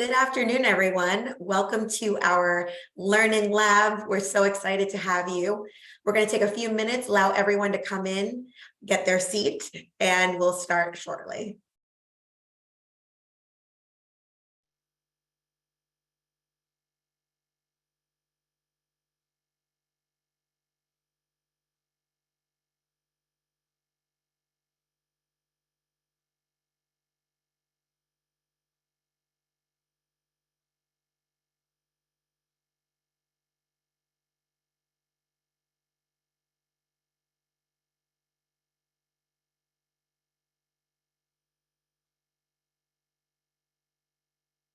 Good afternoon, everyone. Welcome to our Learning Lab. We're so excited to have you. We're going to take a few minutes, allow everyone to come in, get their seat, and we'll start shortly.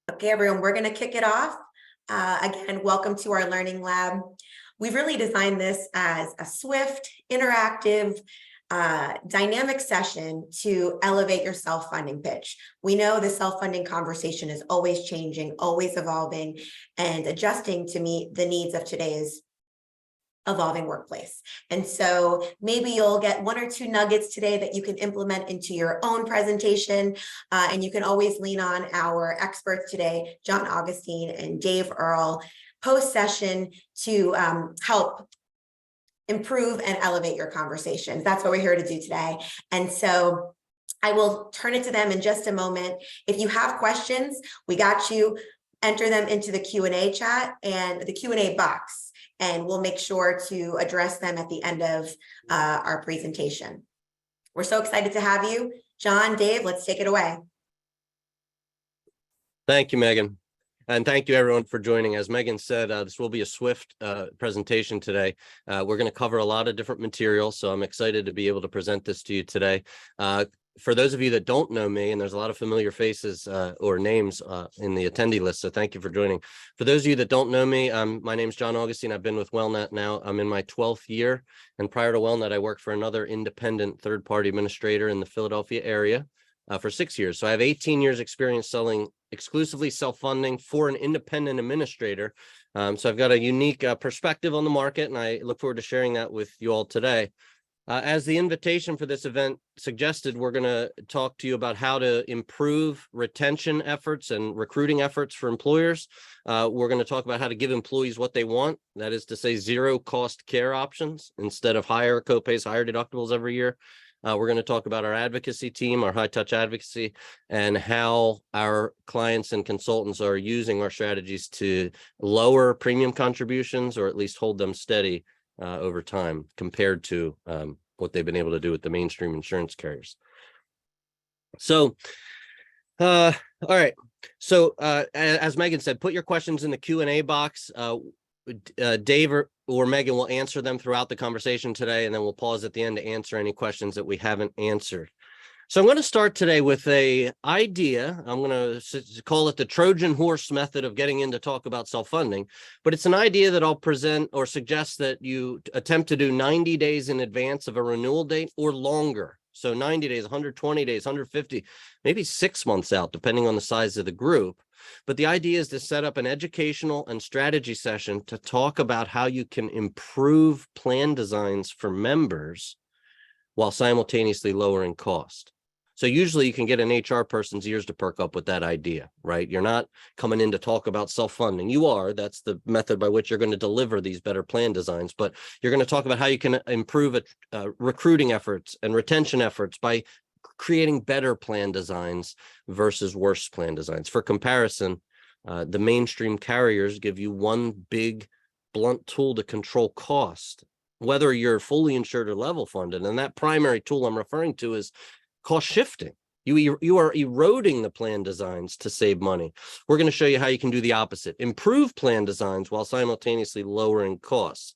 Okay, everyone, we're going to kick it off. Again, welcome to our Learning Lab. We've really designed this as a swift, interactive, dynamic session to elevate your self-funding pitch. We know the self-funding conversation is always changing, always evolving, and adjusting to meet the needs of today's evolving workplace. And so maybe you'll get one or two nuggets today that you can implement into your own presentation. And you can always lean on our experts today, John Augustine and Dave Earl, post-session to help improve and elevate your conversations. That's what we're here to do today. And so I will turn it to them in just a moment. If you have questions, we got you. Enter them into the Q&A chat and the Q&A box, and we'll make sure to address them at the end of our presentation. We're so excited to have you. John, Dave, let's take it away. Thank you, Megan. And thank you, everyone, for joining. As Megan said, this will be a swift presentation today. We're going to cover a lot of different material, so I'm excited to be able to present this to you today. For those of you that don't know me, and there's a lot of familiar faces or names in the attendee list, so thank you for joining. For those of you that don't know me, my name's John Augustine. I've been with WellNet now. I'm in my 12th year, and prior to WellNet, I worked for another independent third-party administrator in the Philadelphia area for 6 years. So I have 18 years experience selling exclusively self-funding for an independent administrator. So I've got a unique perspective on the market, and I look forward to sharing that with you all today. As the invitation for this event suggested, we're going to talk to you about how to improve retention efforts and recruiting efforts for employers. We're going to talk about how to give employees what they want. That is to say, zero cost care options instead of higher copays, higher deductibles every year. We're going to talk about our advocacy team, our high touch advocacy, and how our clients and consultants are using our strategies to lower premium contributions, or at least hold them steady over time compared to what they've been able to do with the mainstream insurance carriers. So, all right. So, as Megan said, put your questions in the Q&A box. Dave or Megan will answer them throughout the conversation today, and then we'll pause at the end to answer any questions that we haven't answered. So I'm going to start today with an idea. I'm going to call it the Trojan horse method of getting in to talk about self-funding, but it's an idea that I'll present or suggest that you attempt to do 90 days in advance of a renewal date or longer. So 90 days, 120 days, 150, maybe 6 months out, depending on the size of the group. But the idea is to set up an educational and strategy session to talk about how you can improve plan designs for members while simultaneously lowering cost. So usually you can get an HR person's ears to perk up with that idea, right? You're not coming in to talk about self-funding. You are. That's the method by which you're going to deliver these better plan designs. But you're going to talk about how you can improve recruiting efforts and retention efforts by creating better plan designs versus worse plan designs. For comparison, the mainstream carriers give you one big blunt tool to control cost, whether you're fully insured or level funded. And that primary tool I'm referring to is cost shifting. You are eroding the plan designs to save money. We're going to show you how you can do the opposite, improve plan designs while simultaneously lowering costs.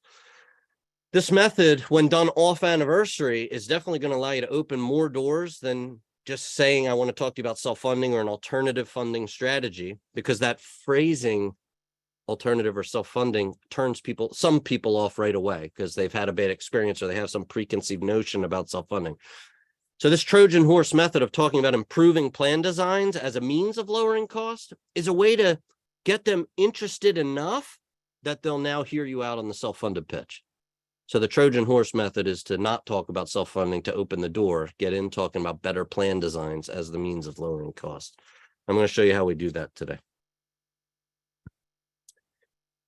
This method, when done off anniversary, is definitely going to allow you to open more doors than just saying, I want to talk to you about self-funding or an alternative funding strategy, because that phrasing, alternative or self-funding, turns some people off right away because they've had a bad experience or they have some preconceived notion about self-funding. So this Trojan horse method of talking about improving plan designs as a means of lowering cost is a way to get them interested enough that they'll now hear you out on the self-funded pitch. So the Trojan horse method is to not talk about self-funding, to open the door, get in talking about better plan designs as the means of lowering cost. I'm going to show you how we do that today.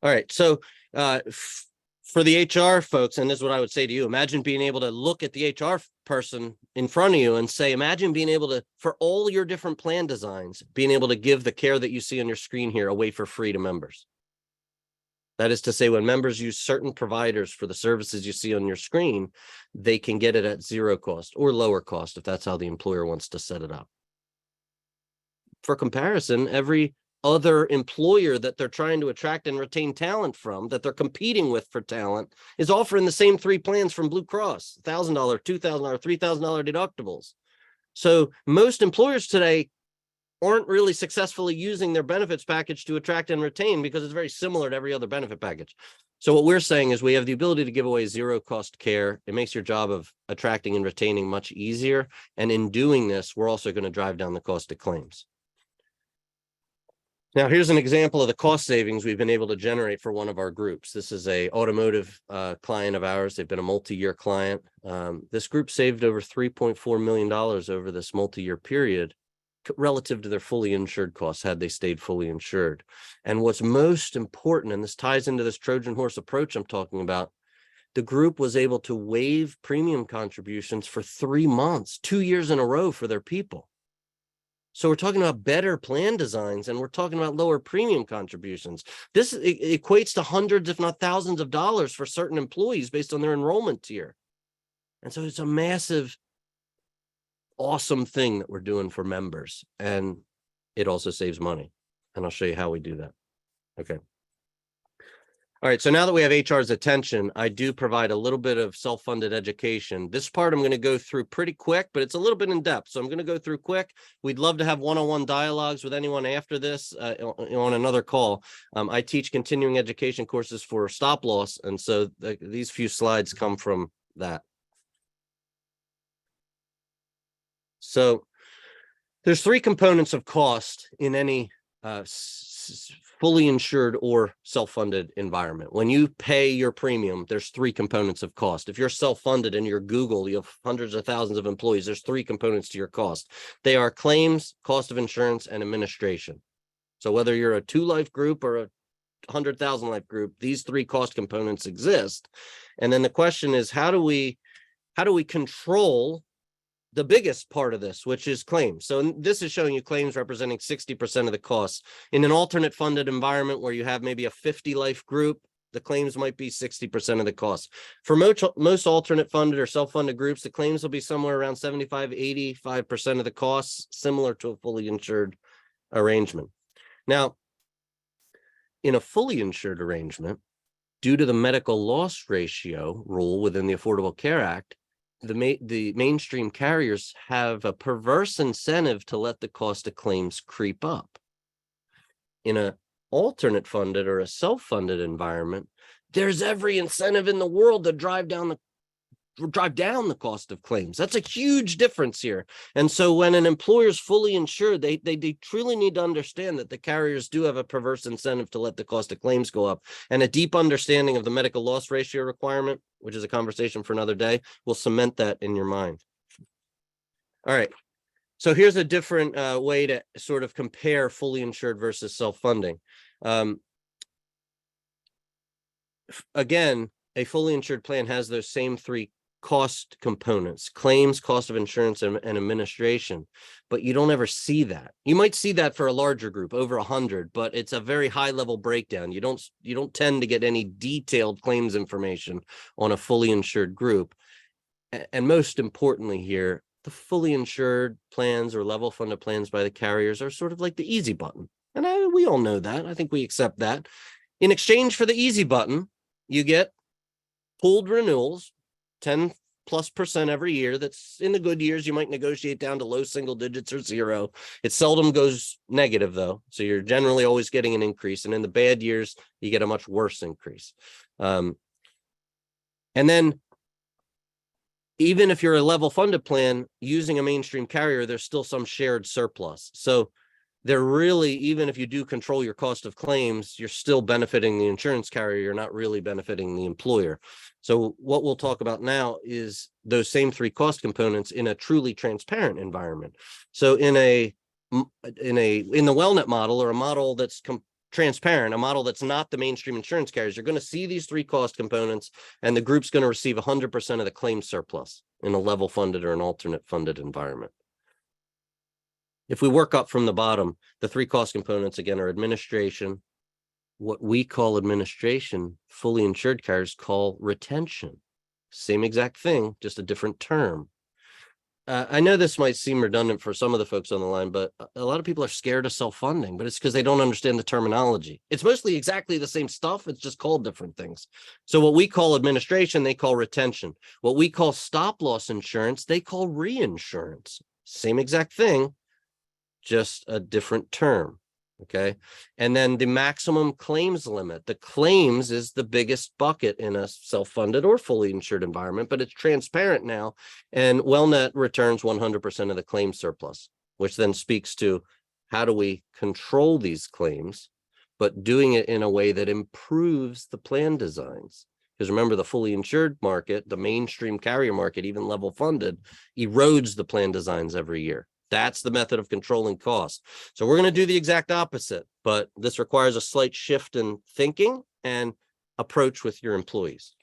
All right. So for the HR folks, and this is what I would say to you, imagine being able to look at the HR person in front of you and say, imagine being able to, for all your different plan designs, being able to give the care that you see on your screen here away for free to members. That is to say, when members use certain providers for the services you see on your screen, they can get it at zero cost or lower cost if that's how the employer wants to set it up. For comparison, every other employer that they're trying to attract and retain talent from, that they're competing with for talent, is offering the same three plans from Blue Cross: $1,000, $2,000, $3,000 deductibles. So most employers today aren't really successfully using their benefits package to attract and retain because it's very similar to every other benefit package. So what we're saying is we have the ability to give away zero cost care. It makes your job of attracting and retaining much easier. And in doing this, we're also going to drive down the cost of claims. Now, here's an example of the cost savings we've been able to generate for one of our groups. This is a automotive client of ours. They've been a multi-year client. This group saved over $3.4 million over this multi-year period relative to their fully insured costs had they stayed fully insured. And what's most important, and this ties into this Trojan horse approach I'm talking about, the group was able to waive premium contributions for 3 months, 2 years in a row for their people. So we're talking about better plan designs, and we're talking about lower premium contributions. This equates to hundreds, if not thousands of dollars for certain employees based on their enrollment tier. And so it's a massive, awesome thing that we're doing for members. And it also saves money. And I'll show you how we do that. Okay. All right, so now that we have HR's attention, I do provide a little bit of self-funded education. This part I'm going to go through pretty quick, but it's a little bit in depth. So I'm going to go through quick. We'd love to have one-on-one dialogues with anyone after this on another call. I teach continuing education courses for stop loss, and so these few slides come from that. So there's three components of cost in any fully insured or self-funded environment. When you pay your premium, there's three components of cost. If you're self-funded and you're Google, you have hundreds of thousands of employees, there's three components to your cost. They are claims, cost of insurance, and administration. So whether you're a 2-life group or a 100,000 life group, these three cost components exist. And then the question is, how do we control the biggest part of this, which is claims? So this is showing you claims representing 60% of the costs. In an alternate funded environment where you have maybe a 50-life group, the claims might be 60% of the costs. For most alternate funded or self-funded groups, the claims will be somewhere around 75, 85% of the costs, similar to a fully insured arrangement. Now, in a fully insured arrangement, due to the medical loss ratio rule within the Affordable Care Act, the mainstream carriers have a perverse incentive to let the cost of claims creep up. In an alternate funded or a self-funded environment, there's every incentive in the world to drive down the cost of claims. That's a huge difference here. And so when an employer is fully insured, they truly need to understand that the carriers do have a perverse incentive to let the cost of claims go up. And a deep understanding of the medical loss ratio requirement, which is a conversation for another day, will cement that in your mind. All right. So here's a different way to sort of compare fully insured versus self-funding. Again, a fully insured plan has those same three cost components: claims, cost of insurance, and administration. But you don't ever see that. You might see that for a larger group, over 100, but it's a very high level breakdown. You don't tend to get any detailed claims information on a fully insured group. And most importantly here, the fully insured plans or level funded plans by the carriers are sort of like the easy button. And we all know that. I think we accept that. In exchange for the easy button, you get pooled renewals, 10+% every year. That's in the good years. You might negotiate down to low single digits or zero. It seldom goes negative, though. So you're generally always getting an increase. And in the bad years, you get a much worse increase. And then even if you're a level funded plan using a mainstream carrier, there's still some shared surplus. So they're really, even if you do control your cost of claims, you're still benefiting the insurance carrier. You're not really benefiting the employer. So what we'll talk about now is those same three cost components in a truly transparent environment. So in the WellNet model, or a model that's transparent, a model that's not the mainstream insurance carriers, you're going to see these three cost components, and the group's going to receive 100% of the claim surplus in a level funded or an alternate funded environment. If we work up from the bottom, the three cost components again are administration, what we call administration, fully insured carriers call retention. Same exact thing, just a different term. I know this might seem redundant for some of the folks on the line, but a lot of people are scared of self-funding, but it's because they don't understand the terminology. It's mostly exactly the same stuff. It's just called different things. So what we call administration, they call retention. What we call stop loss insurance, they call reinsurance. Same exact thing, just a different term. Okay. And then the maximum claims limit. The claims is the biggest bucket in a self-funded or fully insured environment, but it's transparent now. And WellNet returns 100% of the claim surplus, which then speaks to how do we control these claims, but doing it in a way that improves the plan designs. Because remember, the fully insured market, the mainstream carrier market, even level funded, erodes the plan designs every year. That's the method of controlling cost. So we're going to do the exact opposite, but this requires a slight shift in thinking and approach with your employees.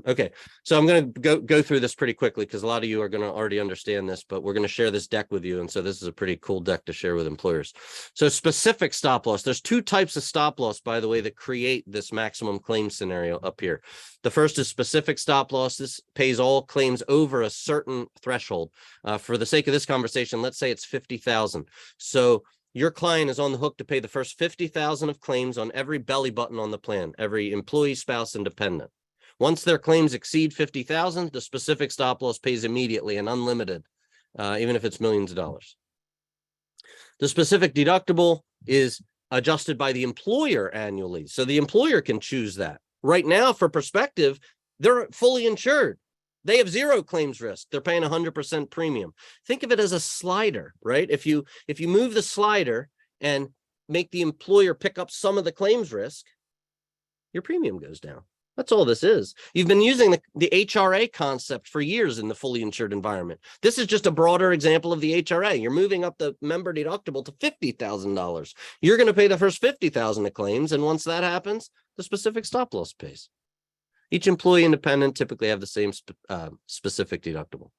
Okay, so I'm going to go through this pretty quickly because a lot of you are going to already understand this, but we're going to share this deck with you. And so this is a pretty cool deck to share with employers. So specific stop loss. There's two types of stop loss, by the way, that create this maximum claim scenario up here. The first is specific stop loss. This pays all claims over a certain threshold. For the sake of this conversation, let's say it's 50,000. So your client is on the hook to pay the first 50,000 of claims on every belly button on the plan, every employee, spouse, and dependent. Once their claims exceed 50,000, the specific stop loss pays immediately and unlimited, even if it's millions of dollars. The specific deductible is adjusted by the employer annually, so the employer can choose that. Right now, for perspective, they're fully insured. They have zero claims risk. They're paying 100% premium. Think of it as a slider, right? If you move the slider and make the employer pick up some of the claims risk, your premium goes down. That's all this is. You've been using the HRA concept for years in the fully insured environment. This is just a broader example of the HRA. You're moving up the member deductible to $50,000. You're going to pay the first $50,000 of claims, and once that happens, the specific stop loss pays. Each employee independent typically have the same specific deductible.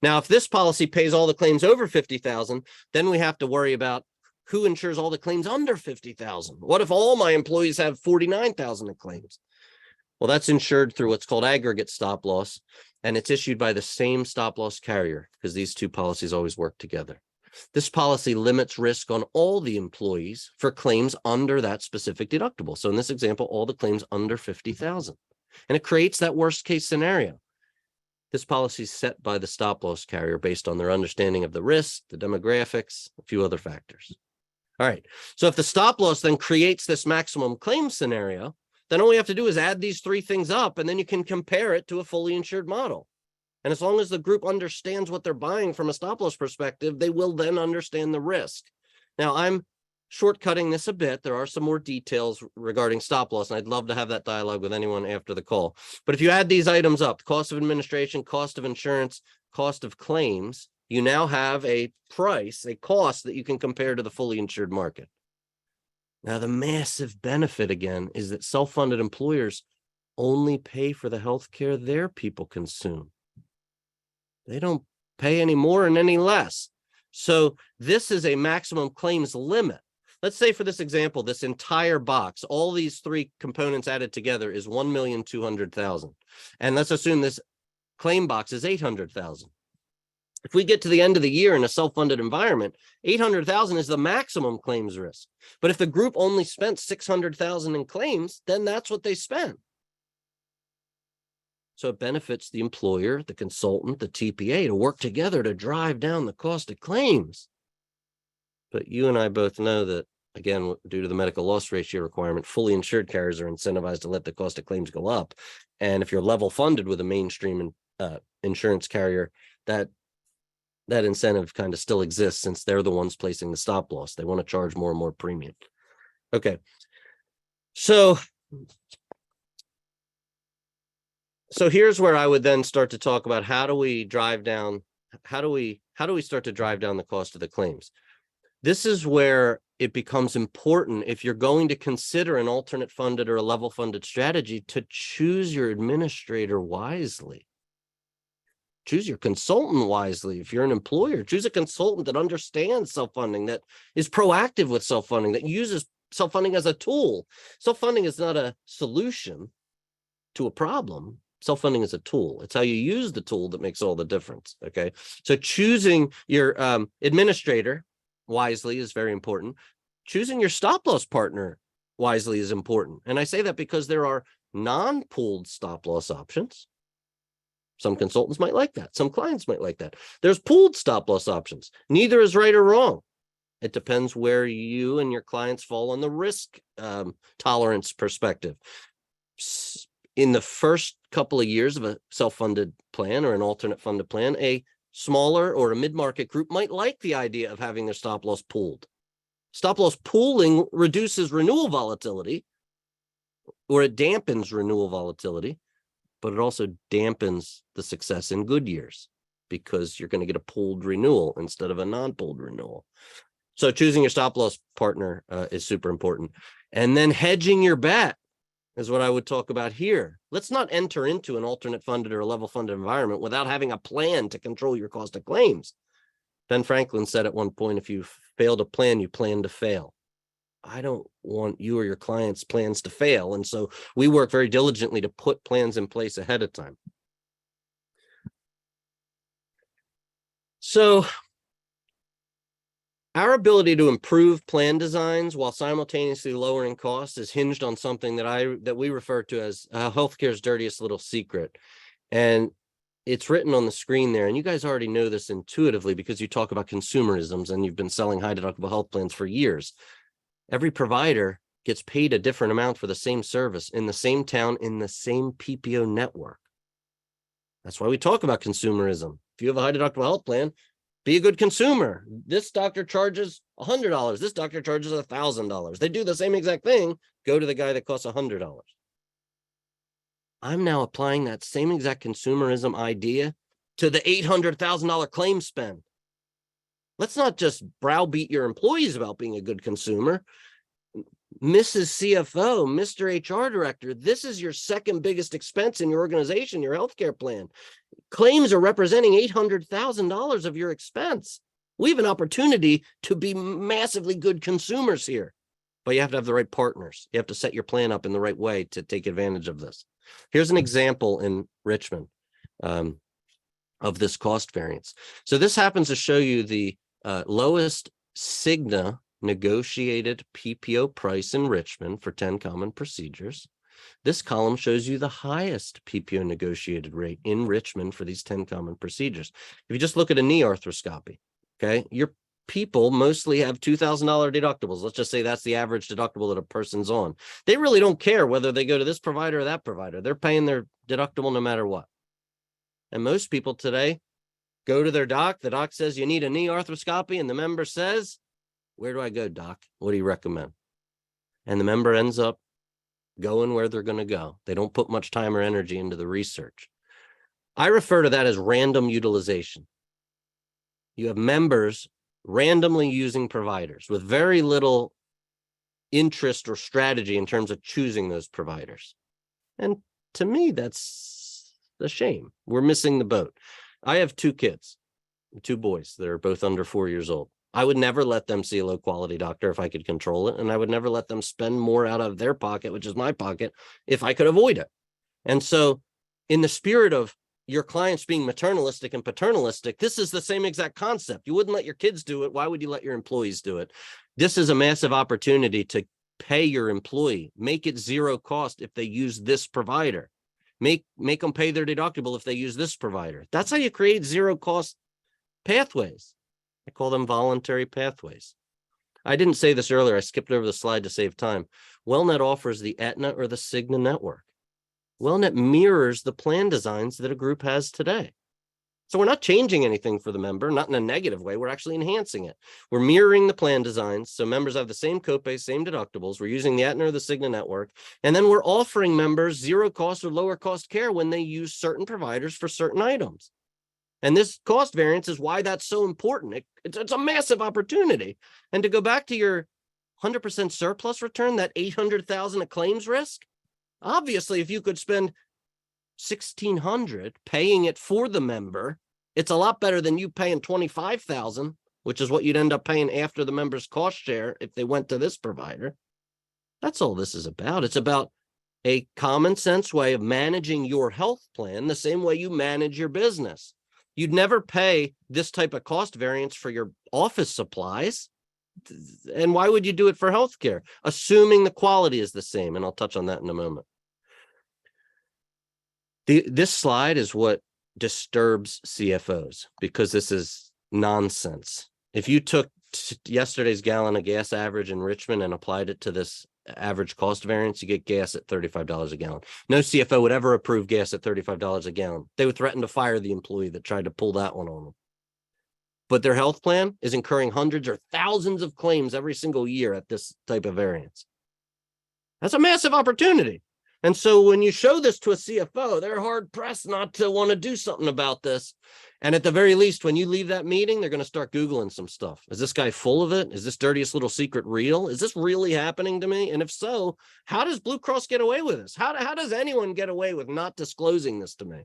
Now, if this policy pays all the claims over $50,000, then we have to worry about who insures all the claims under $50,000. What if all my employees have $49,000 of claims? Well, that's insured through what's called aggregate stop loss, and it's issued by the same stop loss carrier because these two policies always work together. This policy limits risk on all the employees for claims under that specific deductible. So in this example, all the claims under 50,000, and it creates that worst case scenario. This policy is set by the stop loss carrier based on their understanding of the risk, the demographics, a few other factors. All right. So if the stop loss then creates this maximum claim scenario, then all we have to do is add these three things up, and then you can compare it to a fully insured model. And as long as the group understands what they're buying from a stop loss perspective, they will then understand the risk. Now, I'm shortcutting this a bit. There are some more details regarding stop loss, and I'd love to have that dialogue with anyone after the call. But if you add these items up, cost of administration, cost of insurance, cost of claims, you now have a price, a cost that you can compare to the fully insured market. Now, the massive benefit, again, is that self-funded employers only pay for the health care their people consume. They don't pay any more and any less. So this is a maximum claims limit. Let's say for this example, this entire box, all these three components added together is 1,200,000. And let's assume this claim box is 800,000. If we get to the end of the year in a self-funded environment, 800,000 is the maximum claims risk. But if the group only spent 600,000 in claims, then that's what they spent. So it benefits the employer, the consultant, the TPA to work together to drive down the cost of claims. But you and I both know that, again, due to the medical loss ratio requirement, fully insured carriers are incentivized to let the cost of claims go up. And if you're level funded with a mainstream insurance carrier, that incentive kind of still exists since they're the ones placing the stop loss. They want to charge more and more premium. Okay. So here's where I would then start to talk about how do we start to drive down the cost of the claims? This is where it becomes important, if you're going to consider an alternate funded or a level funded strategy, to choose your administrator wisely. Choose your consultant wisely. If you're an employer, choose a consultant that understands self-funding, that is proactive with self-funding, that uses self-funding as a tool. Self-funding is not a solution to a problem. Self-funding is a tool. It's how you use the tool that makes all the difference. Okay. So choosing your administrator wisely is very important. Choosing your stop loss partner wisely is important. And I say that because there are non-pooled stop loss options. Some consultants might like that. Some clients might like that. There's pooled stop loss options. Neither is right or wrong. It depends where you and your clients fall on the risk tolerance perspective. In the first couple of years of a self-funded plan or an alternate funded plan, a smaller or a mid-market group might like the idea of having their stop loss pooled. Stop loss pooling reduces renewal volatility, or it dampens renewal volatility, but it also dampens the success in good years because you're going to get a pooled renewal instead of a non-pooled renewal. So choosing your stop loss partner is super important. And then hedging your bet is what I would talk about here. Let's not enter into an alternate funded or a level funded environment without having a plan to control your cost of claims. Ben Franklin said at one point, if you fail to plan, you plan to fail. I don't want you or your clients' plans to fail. And so we work very diligently to put plans in place ahead of time. So our ability to improve plan designs while simultaneously lowering costs is hinged on something that we refer to as healthcare's dirtiest little secret. And it's written on the screen there. And you guys already know this intuitively because you talk about consumerisms and you've been selling high deductible health plans for years. Every provider gets paid a different amount for the same service in the same town, in the same PPO network. That's why we talk about consumerism. If you have a high deductible health plan, be a good consumer. This doctor charges $100. This doctor charges $1,000. They do the same exact thing. Go to the guy that costs $100. I'm now applying that same exact consumerism idea to the $800,000 claim spend. Let's not just browbeat your employees about being a good consumer. Mrs. CFO, Mr. HR director, this is your second biggest expense in your organization, your healthcare plan. Claims are representing $800,000 of your expense. We have an opportunity to be massively good consumers here, but you have to have the right partners. You have to set your plan up in the right way to take advantage of this. Here's an example in Richmond of this cost variance. So this happens to show you the lowest Cigna negotiated PPO price in Richmond for 10 common procedures. This column shows you the highest PPO negotiated rate in Richmond for these 10 common procedures. If you just look at a knee arthroscopy, okay, your people mostly have $2,000 deductibles. Let's just say that's the average deductible that a person's on. They really don't care whether they go to this provider or that provider. They're paying their deductible no matter what. And most people today go to their doc. The doc says you need a knee arthroscopy, and the member says, where do I go, doc? What do you recommend? And the member ends up going where they're going to go. They don't put much time or energy into the research. I refer to that as random utilization. You have members randomly using providers with very little interest or strategy in terms of choosing those providers. And to me, that's a shame. We're missing the boat. I have two kids, two boys that are both under 4 years old. I would never let them see a low quality doctor if I could control it. And I would never let them spend more out of their pocket, which is my pocket, if I could avoid it. And so in the spirit of your clients being maternalistic and paternalistic, this is the same exact concept. You wouldn't let your kids do it. Why would you let your employees do it? This is a massive opportunity to pay your employee, make it zero cost if they use this provider, make them pay their deductible if they use this provider. That's how you create zero cost pathways. I call them voluntary pathways. I didn't say this earlier. I skipped over the slide to save time. WellNet offers the Aetna or the Cigna network. WellNet mirrors the plan designs that a group has today. So we're not changing anything for the member, not in a negative way. We're actually enhancing it. We're mirroring the plan designs. So members have the same copay, same deductibles. We're using the Aetna or the Cigna network. And then we're offering members zero cost or lower cost care when they use certain providers for certain items. And this cost variance is why that's so important. It's a massive opportunity. And to go back to your 100% surplus return, that 800,000 of claims risk, obviously, if you could spend 1,600 paying it for the member, it's a lot better than you paying 25,000, which is what you'd end up paying after the member's cost share if they went to this provider. That's all this is about. It's about a common sense way of managing your health plan the same way you manage your business. You'd never pay this type of cost variance for your office supplies. And why would you do it for healthcare? Assuming the quality is the same. And I'll touch on that in a moment. This slide is what disturbs CFOs because this is nonsense. If you took yesterday's gallon of gas average in Richmond and applied it to this average cost variance, you get gas at $35 a gallon. No CFO would ever approve gas at $35 a gallon. They would threaten to fire the employee that tried to pull that one on them. But their health plan is incurring hundreds or thousands of claims every single year at this type of variance. That's a massive opportunity. And so when you show this to a CFO, they're hard pressed not to want to do something about this. And at the very least, when you leave that meeting, they're going to start Googling some stuff. Is this guy full of it? Is this dirtiest little secret real? Is this really happening to me? And if so, how does Blue Cross get away with this? How does anyone get away with not disclosing this to me?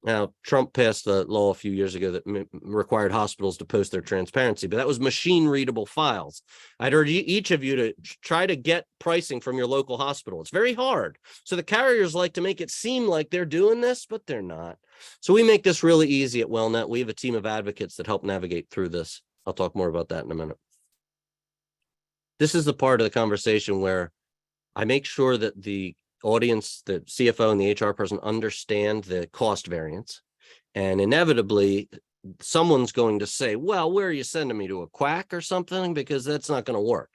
Now, Trump passed a law a few years ago that required hospitals to post their transparency, but that was machine readable files. I'd urge each of you to try to get pricing from your local hospital. It's very hard. So the carriers like to make it seem like they're doing this, but they're not. So we make this really easy at WellNet. We have a team of advocates that help navigate through this. I'll talk more about that in a minute. This is the part of the conversation where I make sure that the audience, the CFO and the HR person understand the cost variance. And inevitably, someone's going to say, well, where are you sending me, to a quack or something? Because that's not going to work.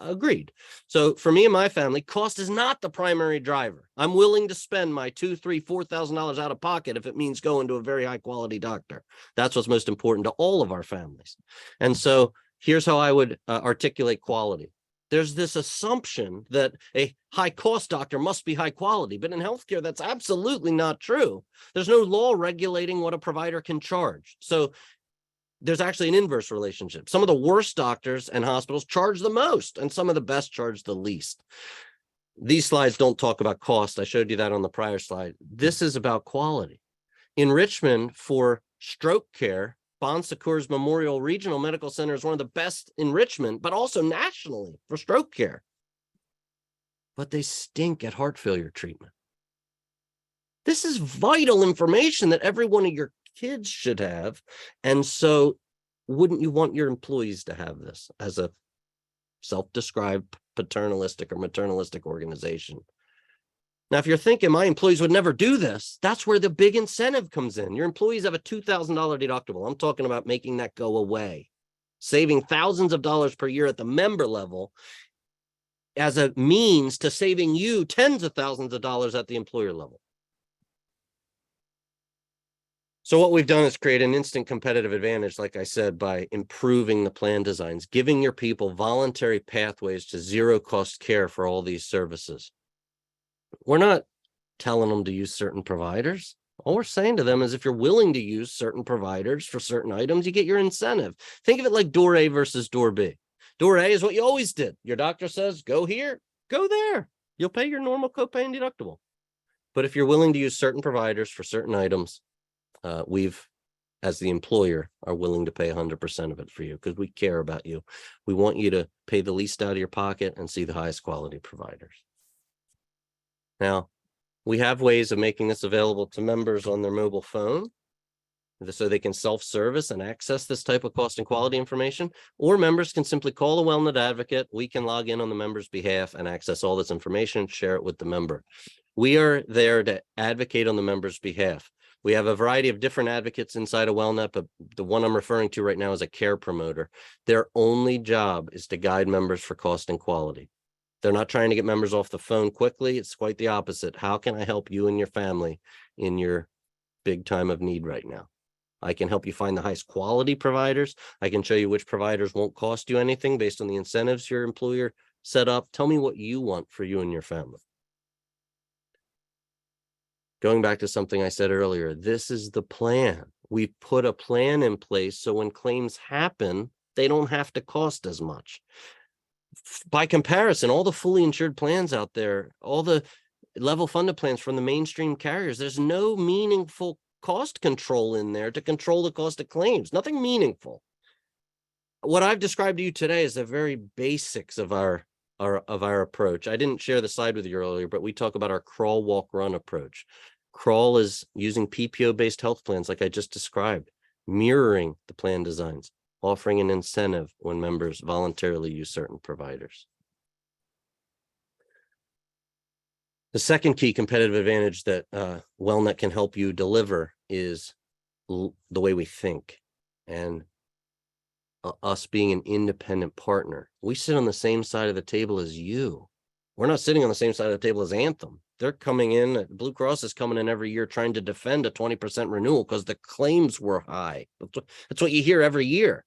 Agreed. So for me and my family, cost is not the primary driver. I'm willing to spend my $2,000, $3,000, $4,000 out of pocket if it means going to a very high quality doctor. That's what's most important to all of our families. And so here's how I would articulate quality. There's this assumption that a high cost doctor must be high quality, but in healthcare, that's absolutely not true. There's no law regulating what a provider can charge. So there's actually an inverse relationship. Some of the worst doctors and hospitals charge the most, and some of the best charge the least. These slides don't talk about cost. I showed you that on the prior slide. This is about quality. In Richmond, for stroke care, Bon Secours Memorial Regional Medical Center is one of the best in Richmond, but also nationally for stroke care. But they stink at heart failure treatment. This is vital information that every one of your kids should have. And so wouldn't you want your employees to have this as a self-described paternalistic or maternalistic organization? Now, if you're thinking my employees would never do this, that's where the big incentive comes in. Your employees have a $2,000 deductible. I'm talking about making that go away, saving thousands of dollars per year at the member level as a means to saving you tens of thousands of dollars at the employer level. So what we've done is create an instant competitive advantage, like I said, by improving the plan designs, giving your people voluntary pathways to zero cost care for all these services. We're not telling them to use certain providers. All we're saying to them is if you're willing to use certain providers for certain items, you get your incentive. Think of it like door A versus door B. Door A is what you always did. Your doctor says, go here, go there. You'll pay your normal copay and deductible. But if you're willing to use certain providers for certain items, we've, as the employer, are willing to pay 100% of it for you because we care about you. We want you to pay the least out of your pocket and see the highest quality providers. Now, we have ways of making this available to members on their mobile phone so they can self-service and access this type of cost and quality information, or members can simply call a WellNet advocate. We can log in on the member's behalf and access all this information, share it with the member. We are there to advocate on the member's behalf. We have a variety of different advocates inside of WellNet, but the one I'm referring to right now is a care promoter. Their only job is to guide members for cost and quality. They're not trying to get members off the phone quickly. It's quite the opposite. How can I help you and your family in your big time of need right now? I can help you find the highest quality providers. I can show you which providers won't cost you anything based on the incentives your employer set up. Tell me what you want for you and your family. Going back to something I said earlier, this is the plan. We put a plan in place so when claims happen, they don't have to cost as much. By comparison, all the fully insured plans out there, all the level funded plans from the mainstream carriers, there's no meaningful cost control in there to control the cost of claims, nothing meaningful. What I've described to you today is the very basics of our approach. I didn't share the slide with you earlier, but we talk about our crawl, walk, run approach. Crawl is using PPO-based health plans like I just described, mirroring the plan designs, offering an incentive when members voluntarily use certain providers. The second key competitive advantage that WellNet can help you deliver is the way we think, and us being an independent partner. We sit on the same side of the table as you. We're not sitting on the same side of the table as Anthem. They're coming in, Blue Cross is coming in every year trying to defend a 20% renewal because the claims were high. That's what you hear every year.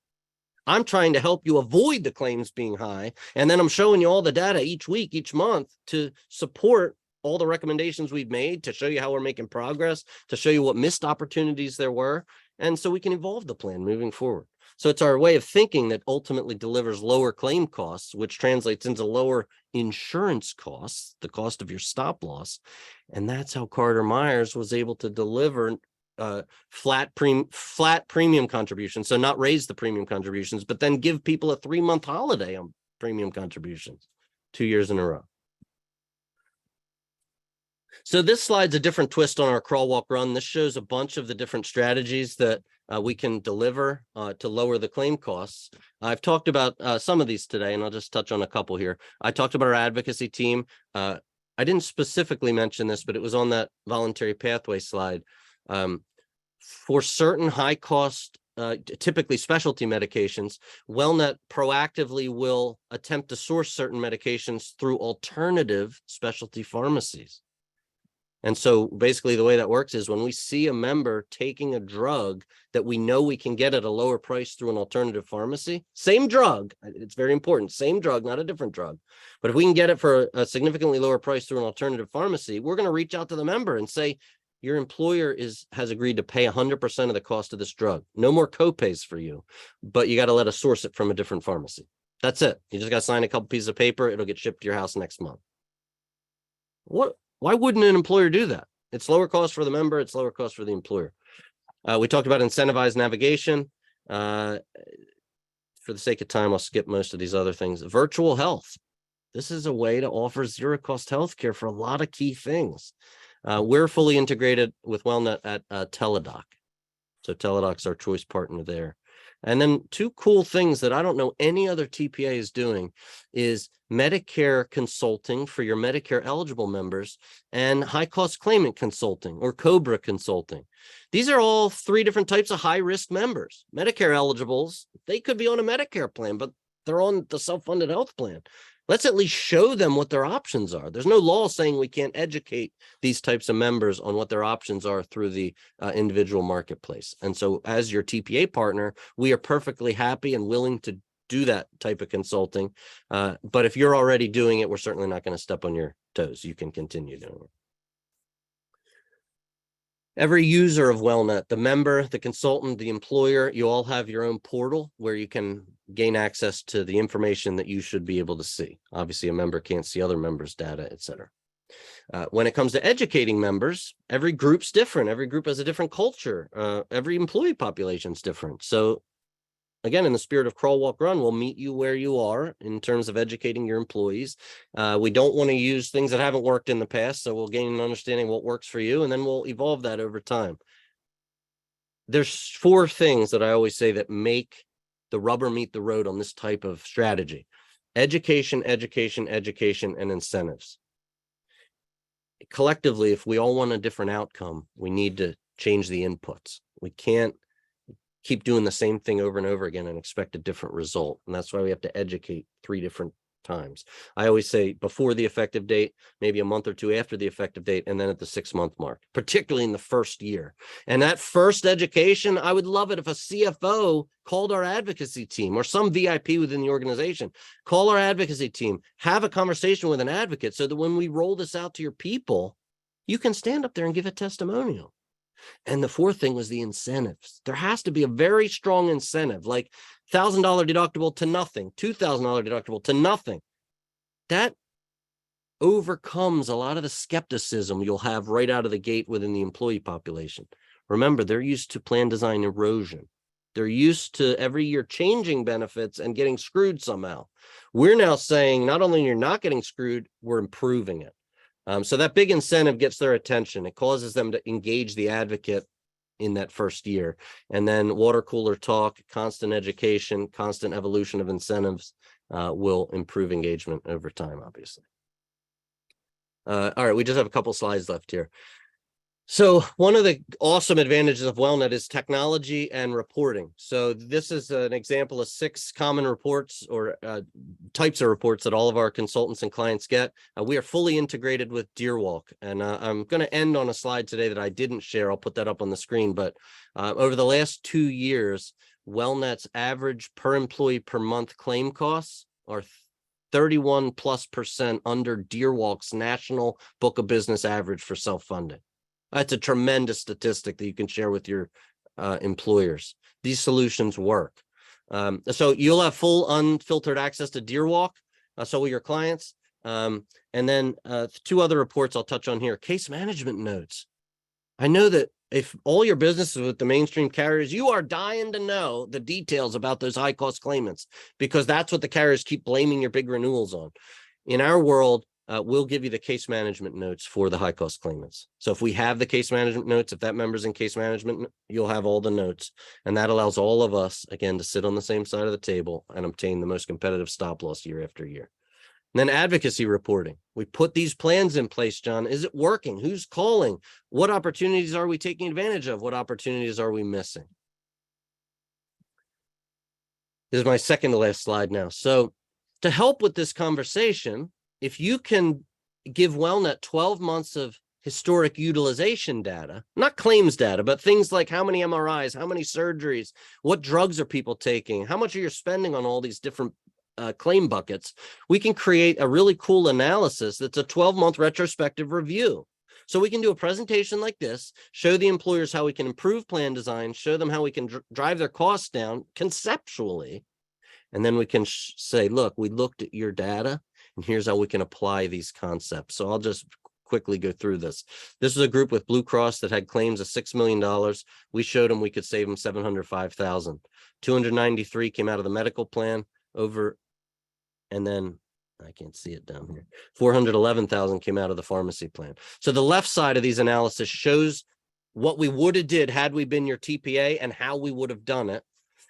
I'm trying to help you avoid the claims being high. And then I'm showing you all the data each week, each month to support all the recommendations we've made, to show you how we're making progress, to show you what missed opportunities there were. And so we can evolve the plan moving forward. So it's our way of thinking that ultimately delivers lower claim costs, which translates into lower insurance costs, the cost of your stop loss. And that's how Carter Myers was able to deliver flat premium contributions. So not raise the premium contributions, but then give people a 3-month holiday on premium contributions 2 years in a row. So this slide's a different twist on our crawl, walk, run. This shows a bunch of the different strategies that we can deliver to lower the claim costs. I've talked about some of these today, and I'll just touch on a couple here. I talked about our advocacy team. I didn't specifically mention this, but it was on that voluntary pathway slide. For certain high cost, typically specialty medications, WellNet proactively will attempt to source certain medications through alternative specialty pharmacies. And so basically the way that works is when we see a member taking a drug that we know we can get at a lower price through an alternative pharmacy, same drug, it's very important, same drug, not a different drug. But if we can get it for a significantly lower price through an alternative pharmacy, we're going to reach out to the member and say, your employer has agreed to pay 100% of the cost of this drug. No more copays for you, but you got to let us source it from a different pharmacy. That's it. You just got to sign a couple pieces of paper. It'll get shipped to your house next month. Why wouldn't an employer do that? It's lower cost for the member. It's lower cost for the employer. We talked about incentivized navigation. For the sake of time, I'll skip most of these other things. Virtual health. This is a way to offer zero cost healthcare for a lot of key things. We're fully integrated with WellNet at Teladoc. So Teladoc's our choice partner there. And then two cool things that I don't know any other TPA is doing is Medicare consulting for your Medicare eligible members and high cost claimant consulting or COBRA consulting. These are all 3 different types of high risk members. Medicare eligibles, they could be on a Medicare plan, but they're on the self-funded health plan. Let's at least show them what their options are. There's no law saying we can't educate these types of members on what their options are through the individual marketplace. And so as your TPA partner, we are perfectly happy and willing to do that type of consulting. But if you're already doing it, we're certainly not going to step on your toes. You can continue doing it. Every user of WellNet, the member, the consultant, the employer, you all have your own portal where you can gain access to the information that you should be able to see. Obviously, a member can't see other members' data, et cetera. When it comes to educating members, every group's different. Every group has a different culture. Every employee population's different. So again, in the spirit of crawl, walk, run, we'll meet you where you are in terms of educating your employees. We don't want to use things that haven't worked in the past, so we'll gain an understanding of what works for you, and then we'll evolve that over time. There's 4 things that I always say that make the rubber meet the road on this type of strategy: education, education, education, and incentives. Collectively, if we all want a different outcome, we need to change the inputs. We can't keep doing the same thing over and over again and expect a different result. And that's why we have to educate 3 different times. I always say before the effective date, maybe a month or 2 after the effective date, and then at the 6-month mark, particularly in the first year. And that first education, I would love it if a CFO called our advocacy team or some VIP within the organization, call our advocacy team, have a conversation with an advocate so that when we roll this out to your people, you can stand up there and give a testimonial. And the fourth thing was the incentives. There has to be a very strong incentive, like $1,000 deductible to nothing, $2,000 deductible to nothing. That overcomes a lot of the skepticism you'll have right out of the gate within the employee population. Remember, they're used to plan design erosion. They're used to every year changing benefits and getting screwed somehow. We're now saying not only you're not getting screwed, we're improving it. So that big incentive gets their attention. It causes them to engage the advocate in that first year. And then water cooler talk, constant education, constant evolution of incentives will improve engagement over time, obviously. All right, we just have a couple slides left here. So one of the awesome advantages of WellNet is technology and reporting. So this is an example of 6 common reports or types of reports that all of our consultants and clients get. We are fully integrated with DeerWalk, and I'm going to end on a slide today that I didn't share. I'll put that up on the screen. But over the last 2 years, WellNet's average per employee per month claim costs are 31+% under DeerWalk's national book of business average for self-funding. That's a tremendous statistic that you can share with your employers. These solutions work. So you'll have full unfiltered access to DeerWalk, so will your clients. And then 2 other reports I'll touch on here. Case management notes. I know that if all your business is with the mainstream carriers, you are dying to know the details about those high cost claimants, because that's what the carriers keep blaming your big renewals on. In our world, we'll give you the case management notes for the high cost claimants. So if we have the case management notes, if that member's in case management, you'll have all the notes. And that allows all of us, again, to sit on the same side of the table and obtain the most competitive stop loss year after year. And then advocacy reporting. We put these plans in place, John. Is it working? Who's calling? What opportunities are we taking advantage of? What opportunities are we missing? This is my second to last slide now. So to help with this conversation, if you can give WellNet 12 months of historic utilization data, not claims data, but things like how many MRIs, how many surgeries, what drugs are people taking, how much are you spending on all these different claim buckets, we can create a really cool analysis that's a 12-month retrospective review. So we can do a presentation like this, show the employers how we can improve plan design, show them how we can drive their costs down conceptually, and then we can say, look, we looked at your data, and here's how we can apply these concepts. So I'll just quickly go through this. This was a group with Blue Cross that had claims of $6 million. We showed them we could save them $705,000. 293 came out of the medical plan over, and then I can't see it down here. 411,000 came out of the pharmacy plan. So the left side of these analysis shows what we would have did had we been your TPA and how we would have done it.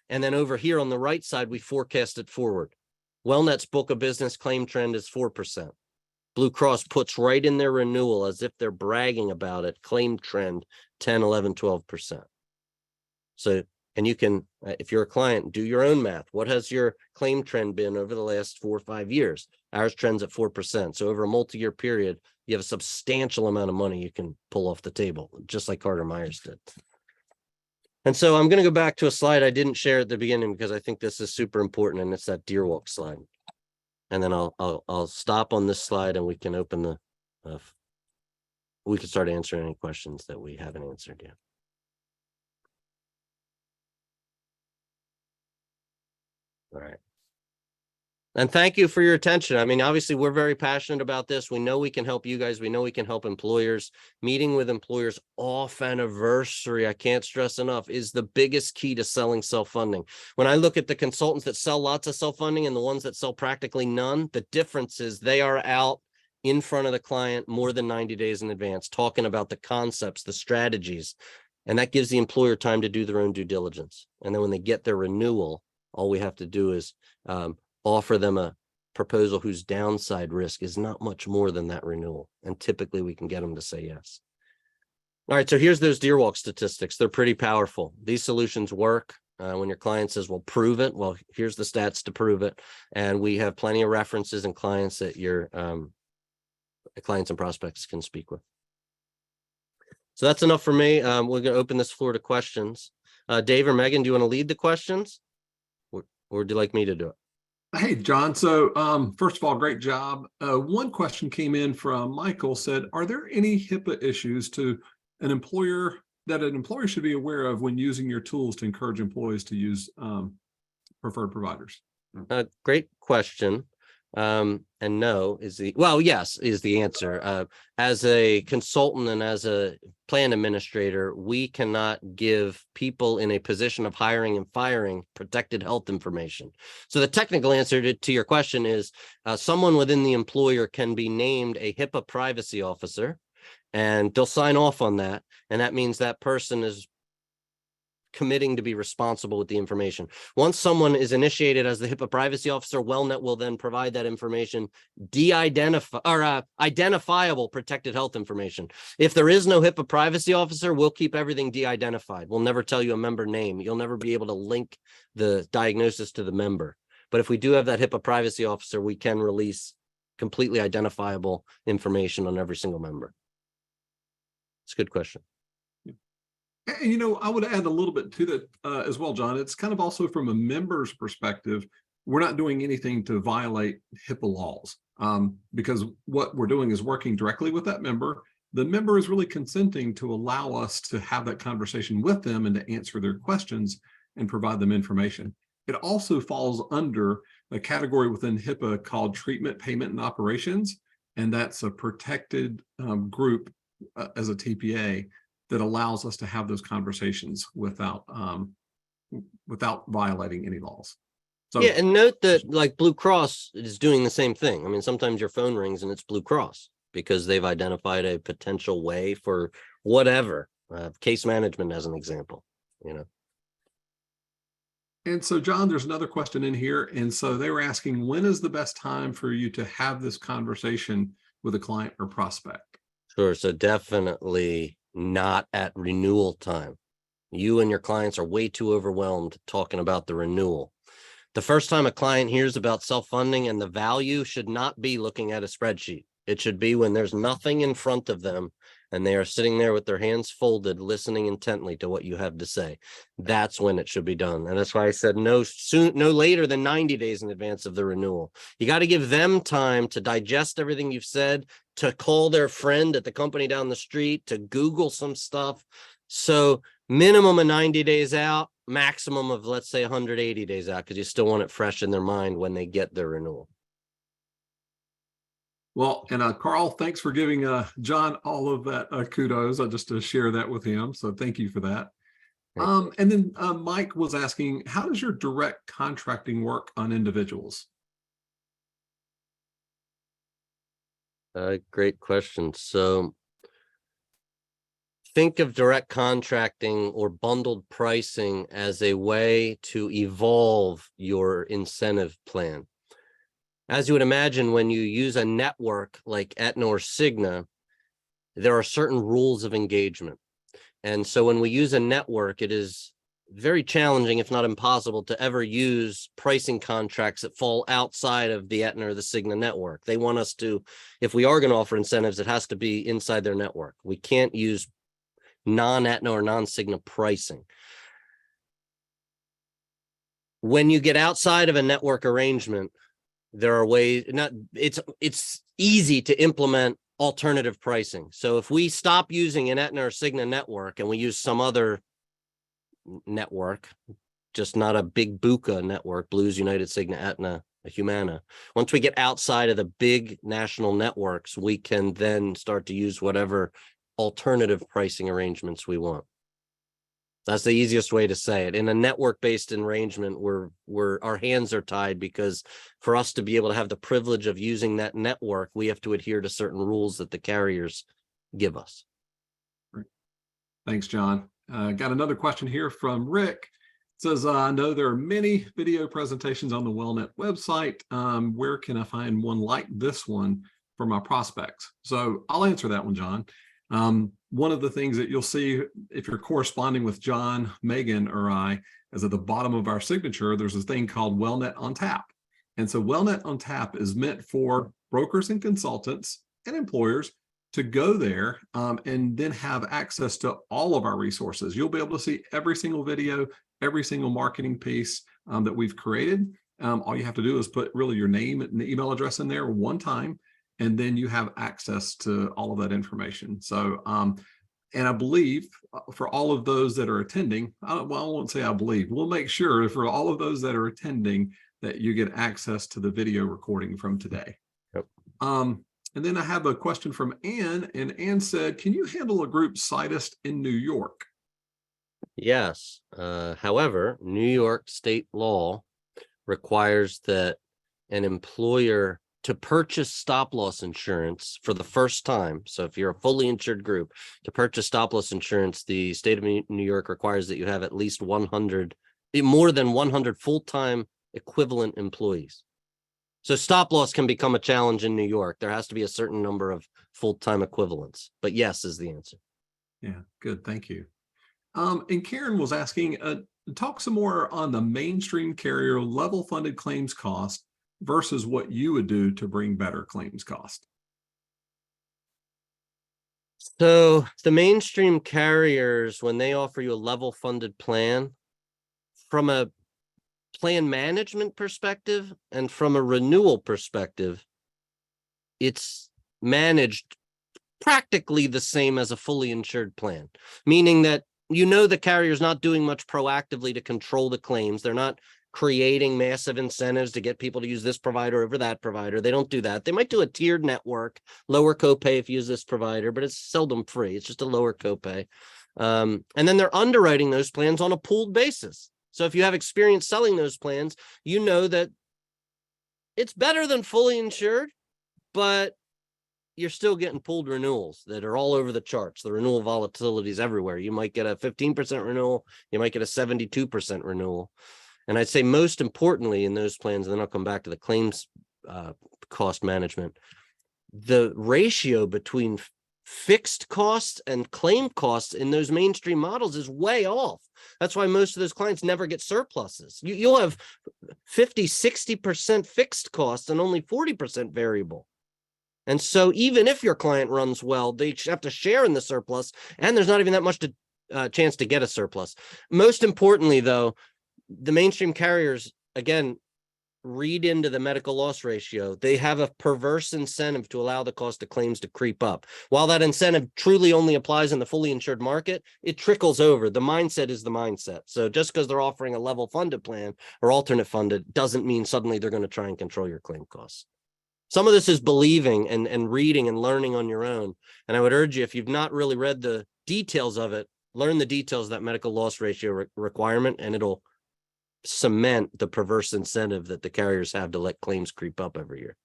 And then over here on the right side, we forecast it forward. WellNet's book of business claim trend is 4%. Blue Cross puts right in their renewal as if they're bragging about it, claim trend 10, 11, 12%. So, and you can, if you're a client, do your own math. What has your claim trend been over the last 4 or 5 years? Ours trends at 4%. So over a multi-year period, you have a substantial amount of money you can pull off the table, just like Carter Myers did. And so I'm going to go back to a slide I didn't share at the beginning because I think this is super important, and it's that DeerWalk slide. And then I'll stop on this slide, and we can open the we can start answering any questions that we haven't answered yet. All right. And thank you for your attention. I mean, obviously, we're very passionate about this. We know we can help you guys. We know we can help employers. Meeting with employers off anniversary, I can't stress enough, is the biggest key to selling self-funding. When I look at the consultants that sell lots of self-funding and the ones that sell practically none, the difference is they are out in front of the client more than 90 days in advance, talking about the concepts, the strategies, and that gives the employer time to do their own due diligence. And then when they get their renewal, all we have to do is offer them a proposal whose downside risk is not much more than that renewal. And typically we can get them to say yes. All right, so here's those DeerWalk statistics. They're pretty powerful. These solutions work. When your client says, well, prove it. Well, here's the stats to prove it. And we have plenty of references and clients that your clients and prospects can speak with. So that's enough for me. We're going to open this floor to questions. Dave or Megan, do you want to lead the questions? Or would you like me to do it? Hey, John. So, first of all, great job. One question came in from Michael said, are there any HIPAA issues to an employer that an employer should be aware of when using your tools to encourage employees to use preferred providers? Great question. And no is yes is the answer. As a consultant and as a plan administrator, we cannot give people in a position of hiring and firing protected health information. So the technical answer to your question is someone within the employer can be named a HIPAA privacy officer, and they'll sign off on that. And that means that person is committing to be responsible with the information. Once someone is initiated as the HIPAA privacy officer, WellNet will then provide that information identifiable protected health information. If there is no HIPAA privacy officer, we'll keep everything de-identified. We'll never tell you a member name. You'll never be able to link the diagnosis to the member. But if we do have that HIPAA privacy officer, we can release completely identifiable information on every single member. It's a good question. And, I would add a little bit to that as well, John. It's kind of also from a member's perspective. We're not doing anything to violate HIPAA laws because what we're doing is working directly with that member. The member is really consenting to allow us to have that conversation with them and to answer their questions and provide them information. It also falls under a category within HIPAA called treatment, payment, and operations. And that's a protected group as a TPA that allows us to have those conversations without violating any laws. So yeah, and note that like Blue Cross is doing the same thing. I mean, sometimes your phone rings and it's Blue Cross because they've identified a potential way for whatever, case management as an example, And so, John, there's another question in here. And so they were asking, when is the best time for you to have this conversation with a client or prospect? Sure. So definitely not at renewal time. You and your clients are way too overwhelmed talking about the renewal. The first time a client hears about self-funding and the value should not be looking at a spreadsheet. It should be when there's nothing in front of them and they are sitting there with their hands folded, listening intently to what you have to say. That's when it should be done. And that's why I said no later than 90 days in advance of the renewal. You got to give them time to digest everything you've said, to call their friend at the company down the street, to Google some stuff. So minimum of 90 days out, maximum of, let's say, 180 days out, because you still want it fresh in their mind when they get their renewal. Well, and Carl, thanks for giving John all of that kudos. I just to share that with him. So thank you for that. And then Mike was asking, how does your direct contracting work on individuals? Great question. So think of direct contracting or bundled pricing as a way to evolve your incentive plan. As you would imagine, when you use a network like Aetna or Cigna, there are certain rules of engagement. And so when we use a network, it is very challenging, if not impossible, to ever use pricing contracts that fall outside of the Aetna or the Cigna network. They want us to, if we are going to offer incentives, it has to be inside their network. We can't use non-Aetna or non-Cigna pricing. When you get outside of a network arrangement, there are ways, it's easy to implement alternative pricing. So if we stop using an Aetna or Cigna network and we use some other network, just not a big BUCA network, Blues, United, Cigna, Aetna, Humana. Once we get outside of the big national networks, we can then start to use whatever alternative pricing arrangements we want. That's the easiest way to say it. In a network-based arrangement, our hands are tied, because for us to be able to have the privilege of using that network, we have to adhere to certain rules that the carriers give us. Thanks, John. Got another question here from Rick. It says, I know there are many video presentations on the WellNet website. Where can I find one like this one for my prospects? So I'll answer that one, John. One of the things that you'll see if you're corresponding with John, Megan, or I, is at the bottom of our signature, there's a thing called WellNet on Tap. And so WellNet on Tap is meant for brokers and consultants and employers to go there and then have access to all of our resources. You'll be able to see every single video, every single marketing piece that we've created. All you have to do is put really your name and the email address in there one time, and then you have access to all of that information. So, and I believe for all of those that are attending, I won't say I believe, we'll make sure for all of those that are attending that you get access to the video recording from today. Yep. And then I have a question from Ann, and Ann said, can you handle a group cytist in New York? Yes. However, New York state law requires that an employer to purchase stop loss insurance for the first time. So if you're a fully insured group, to purchase stop loss insurance, the state of New York requires that you have at least more than 100 full-time equivalent employees. So stop loss can become a challenge in New York. There has to be a certain number of full-time equivalents, but yes is the answer. Yeah, good. Thank you. And Karen was asking, talk some more on the mainstream carrier level funded claims cost versus what you would do to bring better claims cost. So the mainstream carriers, when they offer you a level funded plan, from a plan management perspective and from a renewal perspective, it's managed practically the same as a fully insured plan, meaning that the carrier's not doing much proactively to control the claims. They're not creating massive incentives to get people to use this provider over that provider. They don't do that. They might do a tiered network, lower copay if you use this provider, but it's seldom free. It's just a lower copay. And then they're underwriting those plans on a pooled basis. So if you have experience selling those plans, you know that it's better than fully insured, but you're still getting pooled renewals that are all over the charts. The renewal volatility is everywhere. You might get a 15% renewal. You might get a 72% renewal. And I'd say most importantly in those plans, and then I'll come back to the claims cost management, the ratio between fixed costs and claim costs in those mainstream models is way off. That's why most of those clients never get surpluses. You'll have 50, 60% fixed costs and only 40% variable. And so even if your client runs well, they have to share in the surplus, and there's not even that much chance to get a surplus. Most importantly, though, the mainstream carriers, again, read into the medical loss ratio. They have a perverse incentive to allow the cost of claims to creep up. While that incentive truly only applies in the fully insured market, it trickles over. The mindset is the mindset. So just because they're offering a level funded plan or alternate funded doesn't mean suddenly they're going to try and control your claim costs. Some of this is believing and reading and learning on your own. And I would urge you, if you've not really read the details of it, learn the details of that medical loss ratio requirement, and it'll cement the perverse incentive that the carriers have to let claims creep up every year.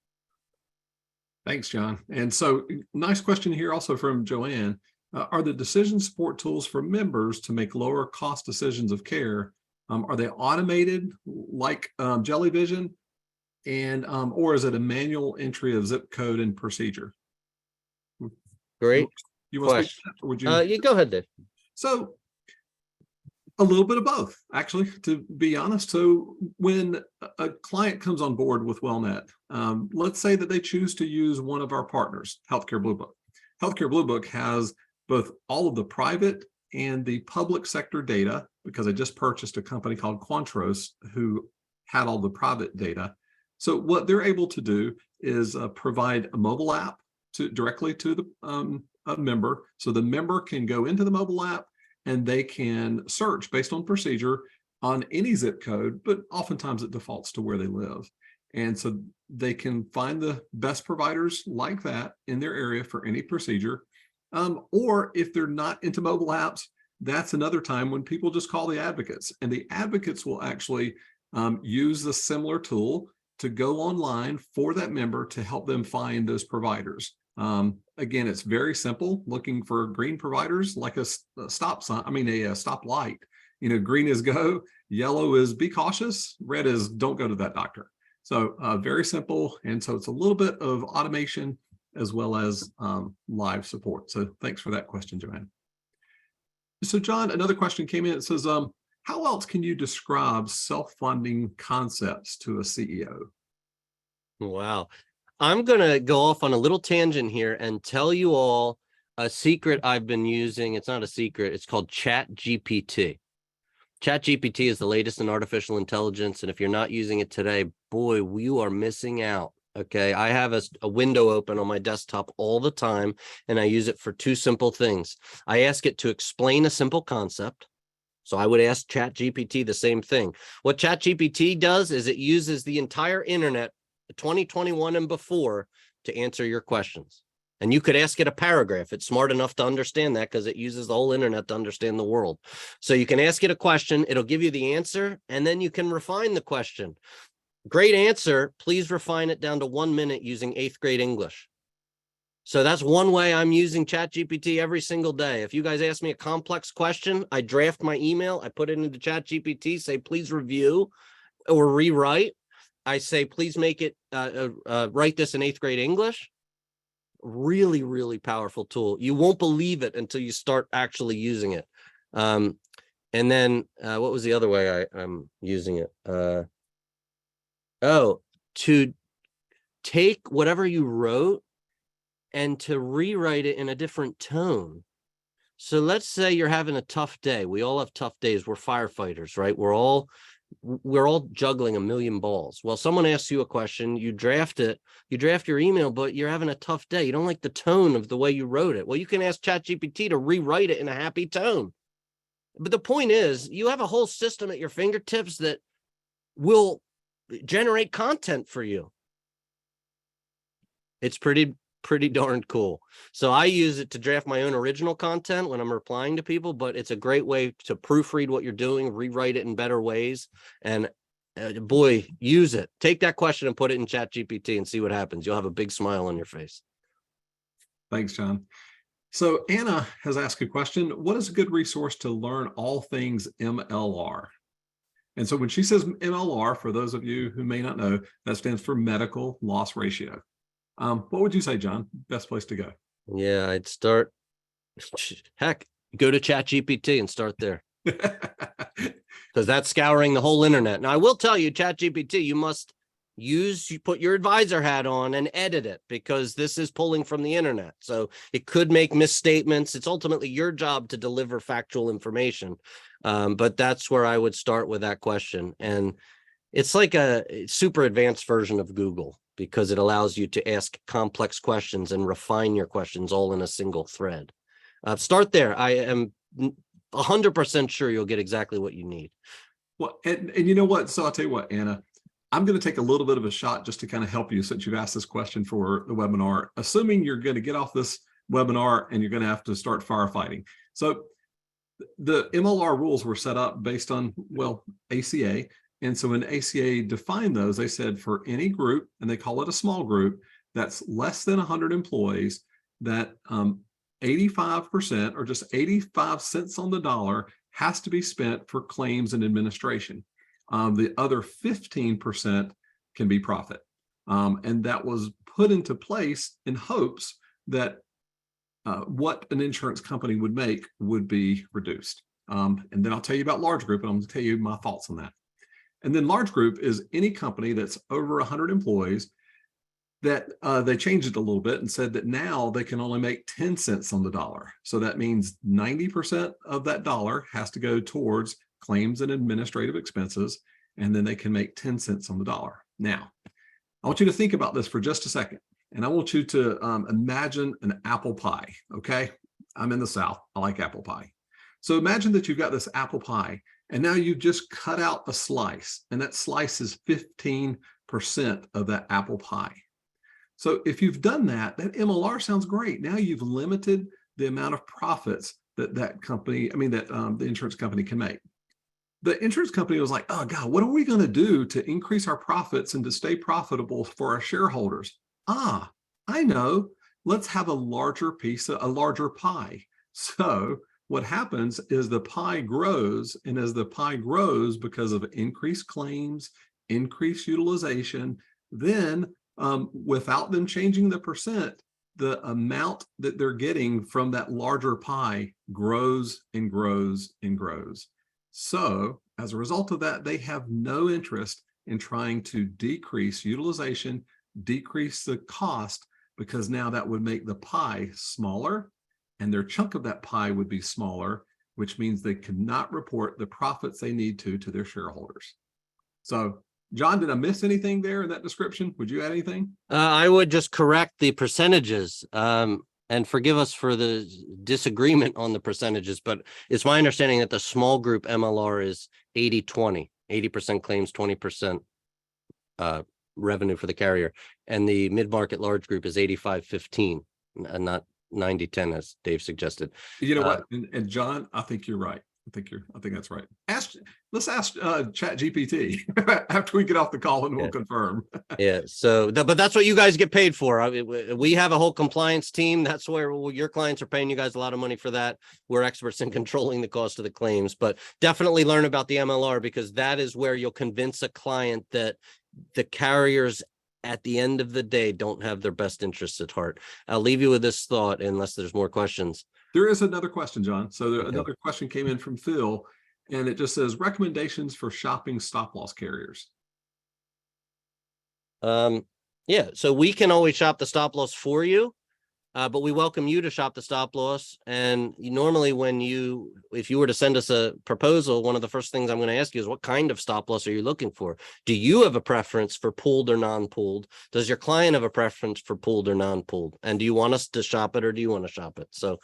Thanks, John. And so nice question here also from Joanne. Are the decision support tools for members to make lower cost decisions of care, are they automated like Jellyvision? And or is it a manual entry of zip code and procedure? Great. You want to speak to that, or would you? You go ahead, Dave. So a little bit of both, actually, to be honest. So when a client comes on board with WellNet, let's say that they choose to use one of our partners, Healthcare Blue Book. Healthcare Blue Book has both all of the private and the public sector data, because I just purchased a company called Quantros who had all the private data. So what they're able to do is provide a mobile app directly to the a member. So the member can go into the mobile app and they can search based on procedure on any zip code, but oftentimes it defaults to where they live. And so they can find the best providers like that in their area for any procedure. Or if they're not into mobile apps, that's another time when people just call the advocates, and the advocates will actually use the similar tool to go online for that member to help them find those providers. Again, it's very simple, looking for green providers like a stop sign. I mean, a stop light. Green is go, yellow is be cautious, red is don't go to that doctor. So very simple. And so it's a little bit of automation as well as live support. So thanks for that question, Joanne. So John, another question came in. It says, how else can you describe self-funding concepts to a CEO? Wow. I'm going to go off on a little tangent here and tell you all a secret I've been using. It's not a secret. It's called ChatGPT. ChatGPT is the latest in artificial intelligence, and if you're not using it today, boy, you are missing out. Okay, I have a window open on my desktop all the time, and I use it for two simple things. I ask it to explain a simple concept. So I would ask ChatGPT the same thing. What ChatGPT does is it uses the entire internet, 2021 and before, to answer your questions. And you could ask it a paragraph. It's smart enough to understand that because it uses the whole internet to understand the world. So you can ask it a question, it'll give you the answer, and then you can refine the question. Great answer. Please refine it down to 1 minute using 8th grade English. So that's one way I'm using ChatGPT every single day. If you guys ask me a complex question, I draft my email, I put it into ChatGPT, say, please review or rewrite. I say, please make it, write this in 8th grade English. Really, really powerful tool. You won't believe it until you start actually using it. And then what was the other way I'm using it? To take whatever you wrote and to rewrite it in a different tone. So let's say you're having a tough day. We all have tough days. We're firefighters, right? We're all juggling a million balls. Well, someone asks you a question, you draft it, you draft your email, but you're having a tough day. You don't like the tone of the way you wrote it. Well, you can ask ChatGPT to rewrite it in a happy tone. But the point is, you have a whole system at your fingertips that will generate content for you. It's pretty darn cool. So I use it to draft my own original content when I'm replying to people, but it's a great way to proofread what you're doing, rewrite it in better ways. And boy, use it. Take that question and put it in ChatGPT and see what happens. You'll have a big smile on your face. Thanks, John. So Anna has asked a question. What is a good resource to learn all things MLR? And so when she says MLR, for those of you who may not know, that stands for medical loss ratio. What would you say, John? Best place to go? Yeah, I'd start, heck, go to ChatGPT and start there. Because that's scouring the whole internet. Now, I will tell you, ChatGPT, you put your advisor hat on and edit it, because this is pulling from the internet. So it could make misstatements. It's ultimately your job to deliver factual information. But that's where I would start with that question. And it's like a super advanced version of Google, because it allows you to ask complex questions and refine your questions all in a single thread. Start there. I am 100% sure you'll get exactly what you need. Well, and you know what? So I'll tell you what, Anna, I'm going to take a little bit of a shot just to kind of help you, since you've asked this question for the webinar. Assuming you're going to get off this webinar and you're going to have to start firefighting. So the MLR rules were set up based on, well, ACA. And so when ACA defined those, they said for any group, and they call it a small group, that's less than 100 employees, that 85%, or just 85 cents on the dollar, has to be spent for claims and administration. The other 15% can be profit. And that was put into place in hopes that what an insurance company would make would be reduced. And then I'll tell you about large group, and I'm going to tell you my thoughts on that. And then large group is any company that's over 100 employees that they changed it a little bit and said that now they can only make 10 cents on the dollar. So that means 90% of that dollar has to go towards claims and administrative expenses, and then they can make 10 cents on the dollar. Now, I want you to think about this for just a second, and I want you to imagine an apple pie, okay? I'm in the South, I like apple pie. So imagine that you've got this apple pie, and now you just cut out a slice, and that slice is 15% of that apple pie. So if you've done that, that MLR sounds great. Now you've limited the amount of profits that the insurance company can make. The insurance company was like, oh God, what are we going to do to increase our profits and to stay profitable for our shareholders? I know, let's have a larger pie. So what happens is the pie grows, and as the pie grows because of increased claims, increased utilization, then without them changing the percent, the amount that they're getting from that larger pie grows and grows and grows. So as a result of that, they have no interest in trying to decrease utilization, decrease the cost, because now that would make the pie smaller, and their chunk of that pie would be smaller, which means they cannot report the profits they need to their shareholders. So, John, did I miss anything there in that description? Would you add anything? I would just correct the percentages, and forgive us for the disagreement on the percentages, but it's my understanding that the small group MLR is 80-20, 80% claims, 20% revenue for the carrier. And the mid-market large group is 85-15, and not 90-10, as Dave suggested. You know what? And John, I think you're right. I think that's right. Let's ask Chat GPT after we get off the call and we'll confirm. Yeah. So, but that's what you guys get paid for. We have a whole compliance team. That's where your clients are paying you guys a lot of money for that. We're experts in controlling the cost of the claims, but definitely learn about the MLR, because that is where you'll convince a client that the carriers at the end of the day don't have their best interests at heart. I'll leave you with this thought, unless there's more questions. There is another question, John. So Okay. another question came in from Phil, and it just says recommendations for shopping stop loss carriers. Yeah, so we can always shop the stop loss for you, but we welcome you to shop the stop loss. And normally if you were to send us a proposal, one of the first things I'm going to ask you is, what kind of stop loss are you looking for? Do you have a preference for pooled or non-pooled? Does your client have a preference for pooled or non-pooled? And do you want us to shop it, or do you want to shop it? So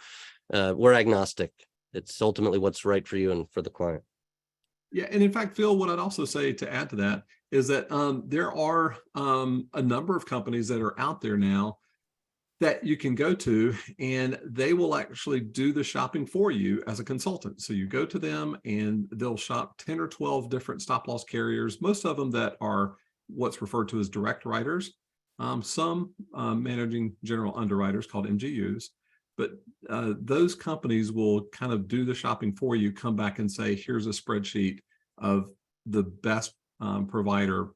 we're agnostic. It's ultimately what's right for you and for the client. Yeah, and in fact, Phil, what I'd also say to add to that is that there are a number of companies that are out there now that you can go to, and they will actually do the shopping for you as a consultant. So you go to them and they'll shop 10 or 12 different stop loss carriers, most of them that are what's referred to as direct writers, some managing general underwriters called MGUs. But those companies will kind of do the shopping for you, come back and say, here's a spreadsheet of the best provider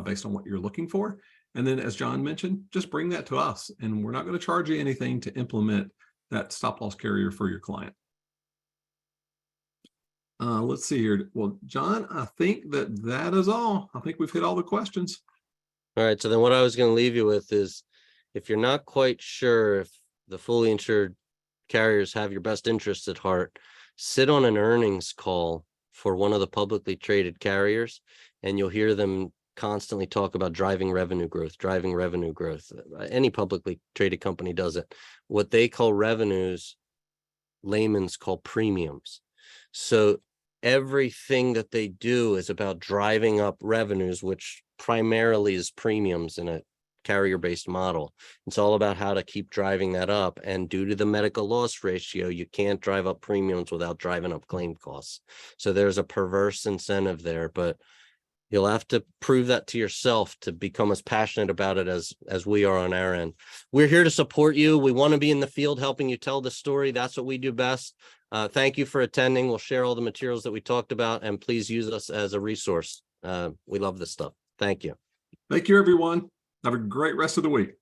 based on what you're looking for. And then, as John mentioned, just bring that to us, and we're not going to charge you anything to implement that stop loss carrier for your client. Let's see here. Well, John, I think that is all. I think we've hit all the questions. All right. So then what I was going to leave you with is, if you're not quite sure if the fully insured carriers have your best interests at heart, sit on an earnings call for one of the publicly traded carriers, and you'll hear them constantly talk about driving revenue growth. Any publicly traded company does it. What they call revenues, layman's call premiums. So everything that they do is about driving up revenues, which primarily is premiums in a carrier-based model. It's all about how to keep driving that up. And due to the medical loss ratio, you can't drive up premiums without driving up claim costs. So there's a perverse incentive there, but you'll have to prove that to yourself to become as passionate about it as we are on our end. We're here to support you. We want to be in the field helping you tell the story. That's what we do best. Thank you for attending. We'll share all the materials that we talked about, and please use us as a resource. We love this stuff. Thank you. Thank you, everyone. Have a great rest of the week.